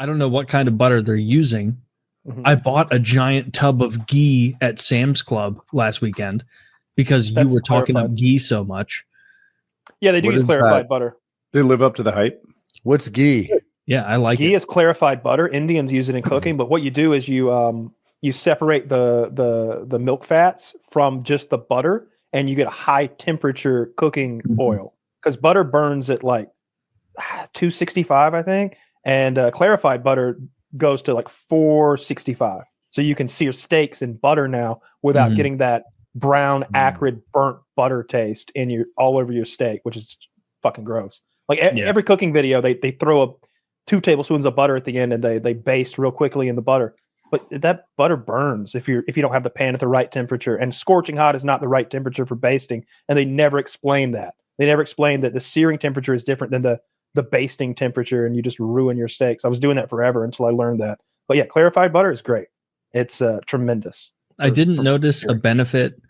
I don't know what kind of butter they're using. Mm-hmm. I bought a giant tub of ghee at Sam's Club last weekend because you were talking up ghee so much. Yeah, they do use clarified butter. They live up to the hype. What's ghee? Yeah, I like ghee is clarified butter. Indians use it in cooking, but what you do is you separate the milk fats from just the butter, and you get a high temperature cooking oil because butter burns at like 265, I think, and clarified butter goes to like 465. So you can sear steaks in butter now without getting that brown, acrid, burnt butter taste all over your steak, which is fucking gross. Like every cooking video, they throw 2 tablespoons of butter at the end and they baste real quickly in the butter. But that butter burns if you don't have the pan at the right temperature. And scorching hot is not the right temperature for basting. And they never explain that. They never explain that the searing temperature is different than the basting temperature, and you just ruin your steaks. I was doing that forever until I learned that. But yeah, clarified butter is great. It's tremendous. I didn't notice a benefit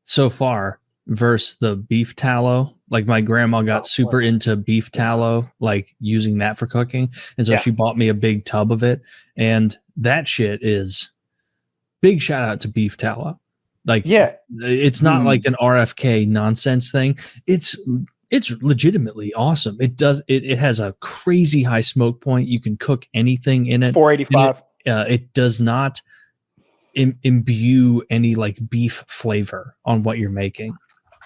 so far versus the beef tallow. Like my grandma got super into beef tallow, like using that for cooking. And so she bought me a big tub of it. And that shit is big shout out to beef tallow. Like, it's not like an RFK nonsense thing. It's legitimately awesome. It has a crazy high smoke point. You can cook anything in it. 485. It does not imbue any like beef flavor on what you're making,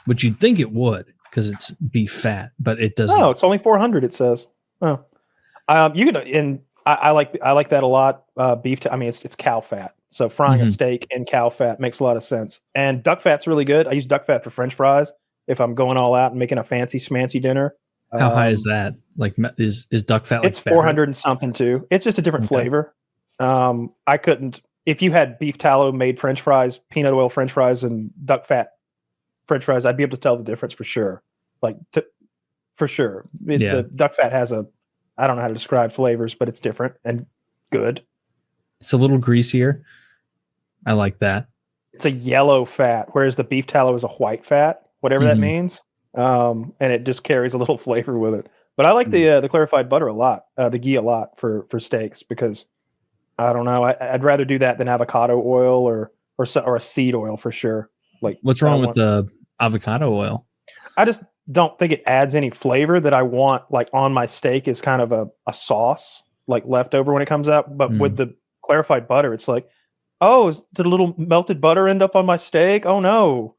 which you'd think it would because it's beef fat, but it doesn't. No, it's only 400. It says. Oh, you can. I like that a lot. Beef. It's cow fat. So frying a steak in cow fat makes a lot of sense. And duck fat's really good. I use duck fat for French fries if I'm going all out and making a fancy schmancy dinner. How high is that? Like, is duck fat? Like it's 400 and something too. It's just a different flavor. I couldn't. If you had beef tallow made French fries, peanut oil French fries, and duck fat French fries, I'd be able to tell the difference for sure. For sure. The duck fat has I don't know how to describe flavors, but it's different and good. It's a little greasier. I like that. It's a yellow fat, whereas the beef tallow is a white fat, whatever that means. And it just carries a little flavor with it. But I like the clarified butter a lot, the ghee a lot for steaks because I don't know. I'd rather do that than avocado oil or a seed oil for sure. Like, what's wrong with the avocado oil? I just don't think it adds any flavor that I want. Like on my steak is kind of a sauce, like leftover when it comes out. But with the clarified butter, it's like, oh, did a little melted butter end up on my steak? Oh no,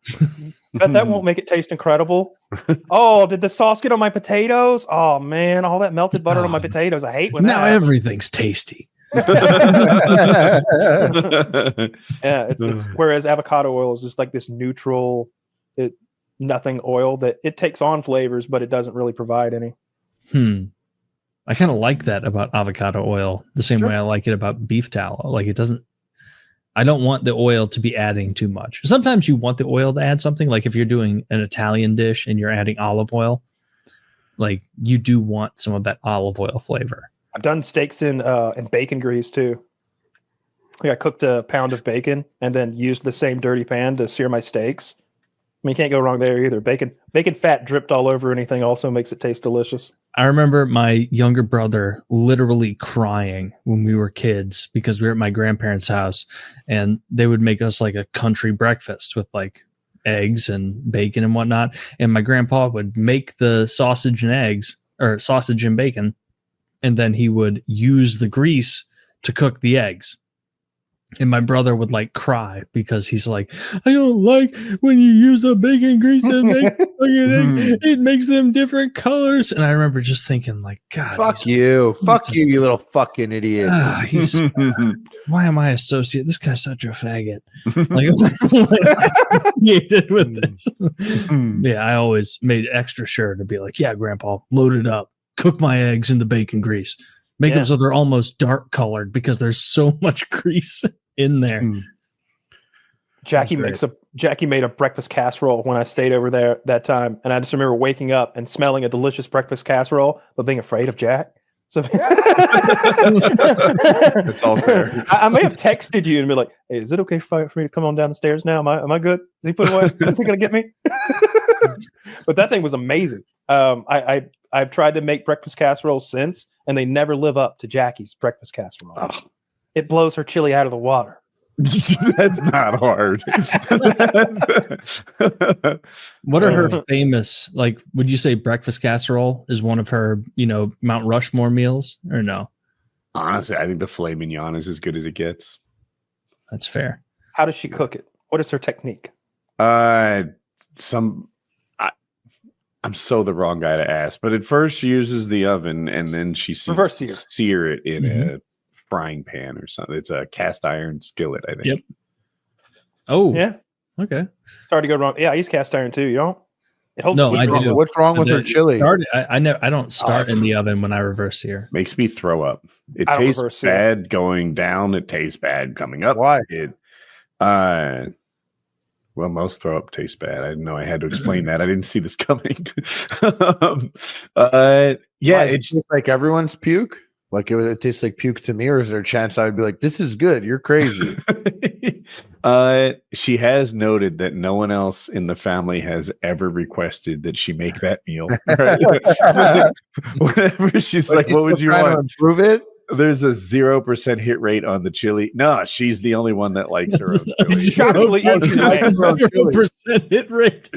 that won't make it taste incredible. Oh, did the sauce get on my potatoes? Oh man, all that melted butter on my potatoes. I hate when that happens. Everything's tasty. It's whereas avocado oil is just like this neutral, nothing oil that it takes on flavors, but it doesn't really provide any. I kind of like that about avocado oil, the same way I like it about beef tallow. Like I don't want the oil to be adding too much. Sometimes you want the oil to add something, like if you're doing an Italian dish and you're adding olive oil, like you do want some of that olive oil flavor. I've done steaks in bacon grease too. Like I cooked a pound of bacon and then used the same dirty pan to sear my steaks. I mean, you can't go wrong there either. Bacon fat dripped all over anything also makes it taste delicious. I remember my younger brother literally crying when we were kids because we were at my grandparents' house and they would make us like a country breakfast with like eggs and bacon and whatnot. And my grandpa would make the sausage and eggs or sausage and bacon. And then he would use the grease to cook the eggs. And my brother would like cry because he's like, I don't like when you use the bacon grease to make it makes them different colors. And I remember just thinking like, God, fuck you, you little fucking idiot. Why am I associated? This guy's such a faggot. Like, he did with this. Yeah, I always made extra sure to be like, yeah, Grandpa, load it up, cook my eggs in the bacon grease. Make them so they're almost dark colored because there's so much grease in there. Jackie made a breakfast casserole when I stayed over there that time, and I just remember waking up and smelling a delicious breakfast casserole, but being afraid of Jack. So it's all fair. I may have texted you and be like, "Hey, is it okay for me to come on down the stairs now? Am I good? Is he put away? Is he gonna get me?" But that thing was amazing. I I've tried to make breakfast casseroles since, and they never live up to Jackie's breakfast casserole. Oh. It blows her chili out of the water. That's not hard. What are her famous, like, would you say breakfast casserole is one of her, Mount Rushmore meals or no? Honestly, I think the filet mignon is as good as it gets. That's fair. How does she cook it? What is her technique? I'm so the wrong guy to ask, but at first she uses the oven and then she Reverse sear it in a frying pan or something. It's a cast iron skillet, I think. Yep. Oh, Yeah. Okay. Sorry to go wrong. Yeah, I use cast iron too. You don't? It holds. No, I do. What's wrong with her chili? I don't start in the oven when I reverse sear. Makes me throw up. It I don't tastes reverse sear. bad going down. It tastes bad coming up. Why? Well, most throw up tastes bad. I didn't know I had to explain that. I didn't see this coming. Yeah, It tastes like everyone's puke. Like it tastes like puke to me, or is there a chance I would be like, "This is good. You're crazy." She has noted that no one else in the family has ever requested that she make that meal. Right? Whenever she's like, "What would you want?" to improve it. There's a 0% hit rate on the chili. No, she's the only one that likes her own chili. Shockingly easy to make. 0% hit rate.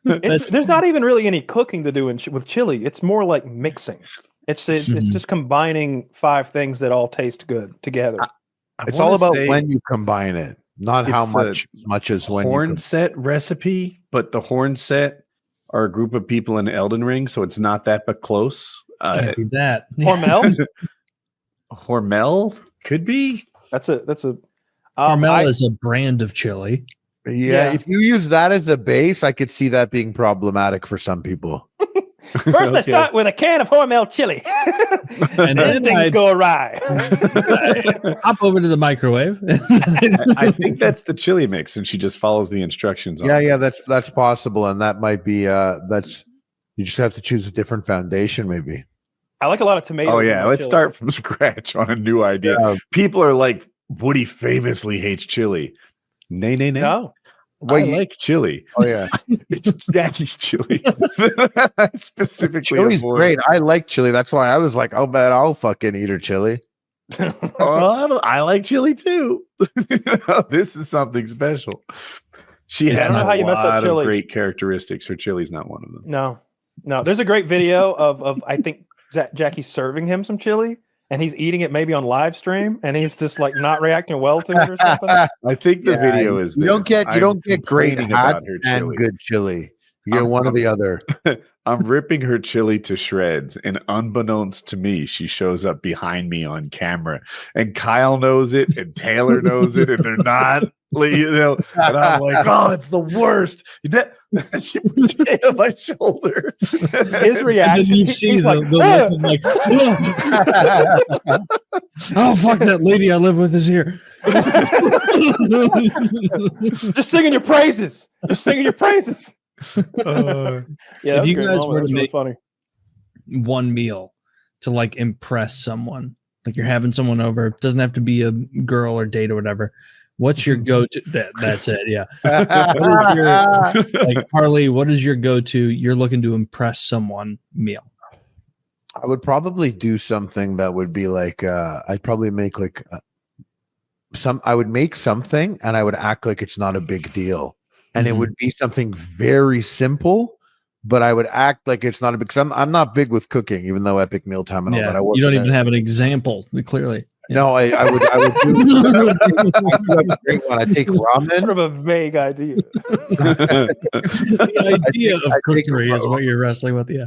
There's not even really any cooking to do with chili. It's more like mixing. It's just combining 5 things that all taste good together. It's all about when you combine it, not how much, as much as when. Horn set recipe, but the horn set are a group of people in Elden Ring, so it's not that but close. Can't be that. Hormel? Hormel could be. That's a. Hormel is a brand of chili. Yeah, if you use that as a base, I could see that being problematic for some people. First, I start with a can of Hormel chili, and then things go awry. Hop over to the microwave. I think that's the chili mix, and she just follows the instructions. Yeah, that's possible, and that might be that's. You just have to choose a different foundation, maybe. I like a lot of tomatoes. Oh yeah, let's start from scratch on a new idea. Yeah. People are like, Woody famously hates chili. Nay. No. I like chili. Oh yeah, it's Jackie's chili. Specifically, chili's great. I like chili. That's why I was like, "I'll bet I'll fucking eat her chili." I like chili too. This is something special. She has a lot of great characteristics. Her chili's not one of them. No. There's a great video of I think Jackie serving him some chili. And he's eating it maybe on live stream, and he's just like not reacting well to it or something. I think the video is you don't get great hats and good chili. You get one or the other. I'm ripping her chili to shreds, and unbeknownst to me, she shows up behind me on camera. And Kyle knows it, and Taylor knows it, and they're not. And I'm like, "Oh, it's the worst." She puts her hand on my shoulder. His reaction, and then you see the look of like, "Oh, fuck, that lady I live with is here." Just singing your praises. If you guys were to make one meal to like impress someone, like you're having someone over, it doesn't have to be a girl or date or whatever. What's your go-to? That's it. Yeah. What is your, like, Harley, what is your go-to? You're looking to impress someone meal. I would probably do something that would be like, I'd probably make like I would make something and I would act like it's not a big deal. And it would be something very simple, but I would act like it's not a big, because I'm not big with cooking, even though EpicMealTime and all that. You don't even have an example, clearly. No, I would do a great one. I take ramen. Sort of a vague idea. The idea of cookery is what you're wrestling with. Yeah.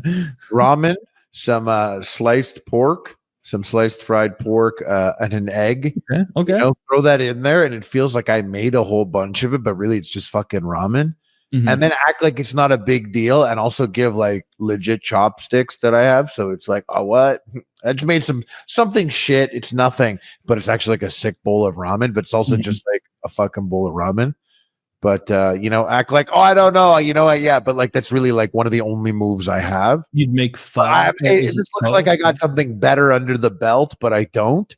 Ramen, some sliced pork, some sliced fried pork, and an egg. Okay. Throw that in there, and it feels like I made a whole bunch of it, but really it's just fucking ramen. And then act like it's not a big deal, and also give like legit chopsticks that I have. So it's like, oh, what? I just made something shit. It's nothing, but it's actually like a sick bowl of ramen, but it's also just like a fucking bowl of ramen. But act like, oh, I don't know, yeah, but like that's really like one of the only moves I have. You'd make fun. It just looks like I got something better under the belt, but I don't.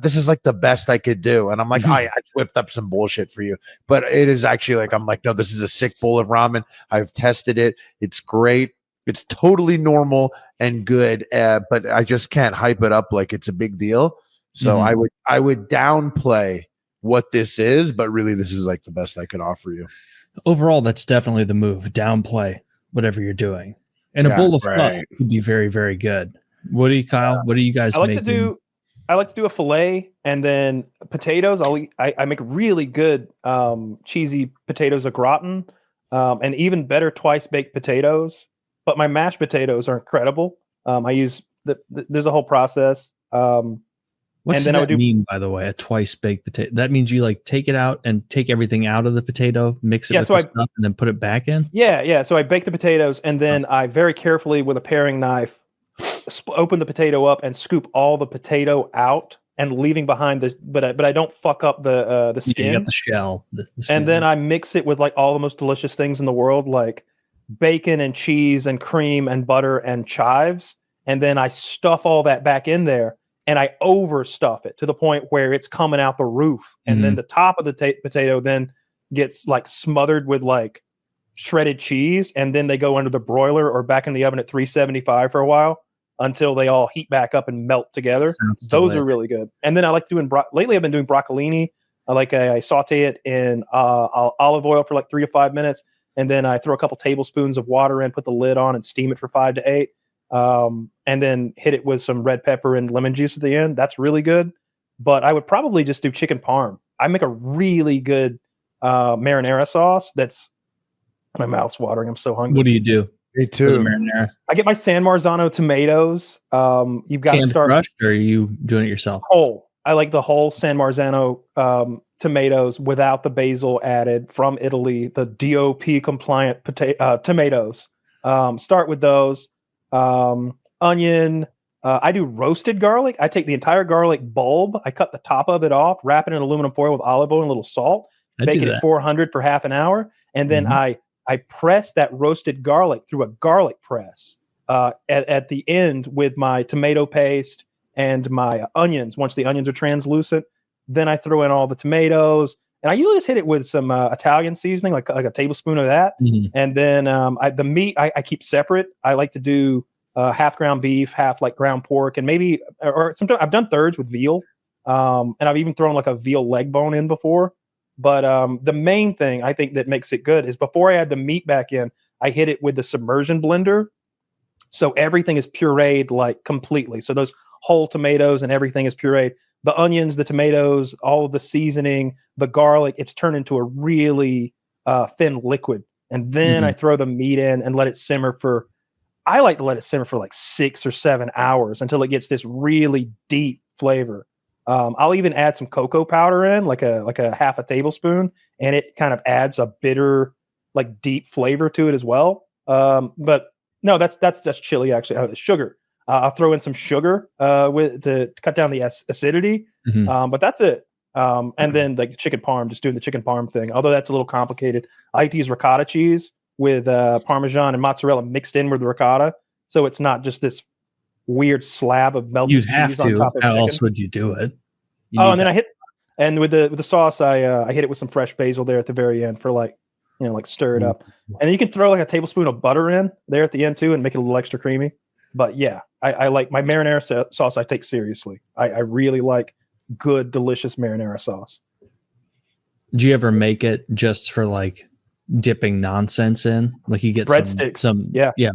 this is like the best I could do. And I'm like, I whipped up some bullshit for you. But it is actually like, I'm like, no, this is a sick bowl of ramen. I've tested it. It's great. It's totally normal and good. But I just can't hype it up like it's a big deal. So I would downplay what this is, but really this is like the best I could offer you. Overall, that's definitely the move. Downplay whatever you're doing. And a bowl of pho would be very, very good. Woody, Kyle, what do you guys make? I like to do a fillet and then potatoes. I make really good cheesy potatoes au gratin and even better twice baked potatoes. But my mashed potatoes are incredible. I use there's a whole process. What does that mean, by the way, a twice baked potato? That means you like take it out and take everything out of the potato, mix it with the stuff, and then put it back in? Yeah. So I bake the potatoes, and then I very carefully, with a paring knife, open the potato up and scoop all the potato out and leaving behind the, but I don't fuck up the skin. You got the shell. The skin. And then I mix it with like all the most delicious things in the world, like bacon and cheese and cream and butter and chives. And then I stuff all that back in there. And I overstuff it to the point where it's coming out the roof. And then the top of the potato then gets like smothered with like shredded cheese. And then they go under the broiler or back in the oven at 375 for a while until they all heat back up and melt together. Those are really good. And then I like doing, lately I've been doing broccolini. I saute it in olive oil for like 3 to 5 minutes. And then I throw a couple tablespoons of water in, put the lid on and steam it for 5 to 8. And then hit it with some red pepper and lemon juice at the end. That's really good. But I would probably just do chicken parm. I make a really good marinara sauce. That's my mouth's watering. I'm so hungry. What do you do? Me too. I get my San Marzano tomatoes. You've got to start crushed, or are you doing it yourself? Whole. I like the whole San Marzano tomatoes without the basil added from Italy. The DOP compliant tomatoes. Start with those. Onion. I do roasted garlic. I take the entire garlic bulb. I cut the top of it off, wrap it in aluminum foil with olive oil and a little salt, bake it at 400 for half an hour. And then I press that roasted garlic through a garlic press at the end with my tomato paste and my onions. Once the onions are translucent, then I throw in all the tomatoes. And I usually just hit it with some Italian seasoning, like a tablespoon of that. And then the meat I keep separate. I like to do half ground beef, half like ground pork, and maybe or sometimes I've done thirds with veal. And I've even thrown like a veal leg bone in before. But the main thing I think that makes it good is before I add the meat back in, I hit it with the submersion blender. So everything is pureed like completely. So those whole tomatoes and everything is pureed. The onions, the tomatoes, all of the seasoning, the garlic, it's turned into a really thin liquid. And then I throw the meat in and let it simmer I like to let it simmer for like 6 or 7 hours until it gets this really deep flavor. I'll even add some cocoa powder in, like a half a tablespoon, and it kind of adds a bitter, like deep flavor to it as well. But no, that's chili actually. Sugar. I'll throw in some sugar to cut down the acidity. But that's it. And then like chicken parm, just doing the chicken parm thing. Although that's a little complicated. I like to use ricotta cheese with Parmesan and mozzarella mixed in with the ricotta, so it's not just this weird slab of melted cheese. You'd have to. On top of How chicken. else would you do it? And then with the sauce, I hit it with some fresh basil there at the very end for like stir it up, and then you can throw like a tablespoon of butter in there at the end too, and make it a little extra creamy. But yeah, I like my marinara sauce. I take seriously. I really like good, delicious marinara sauce. Do you ever make it just for like dipping nonsense in? Like you get breadsticks,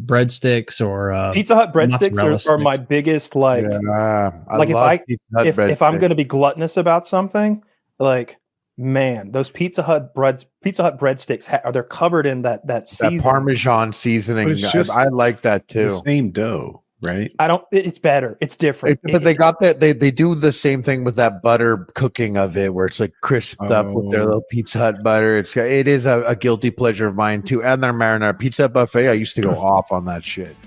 breadsticks or Pizza Hut breadsticks are my biggest like. If I'm going to be gluttonous about something, like man, those Pizza Hut breadsticks they're covered in that seasoning. Parmesan seasoning. I like that too. The same dough. Right. It's better. It's different. But they do the same thing with that butter cooking of it, where it's like crisped up with their little Pizza Hut butter. It is a guilty pleasure of mine too. And their marinara pizza buffet. I used to go off on that shit.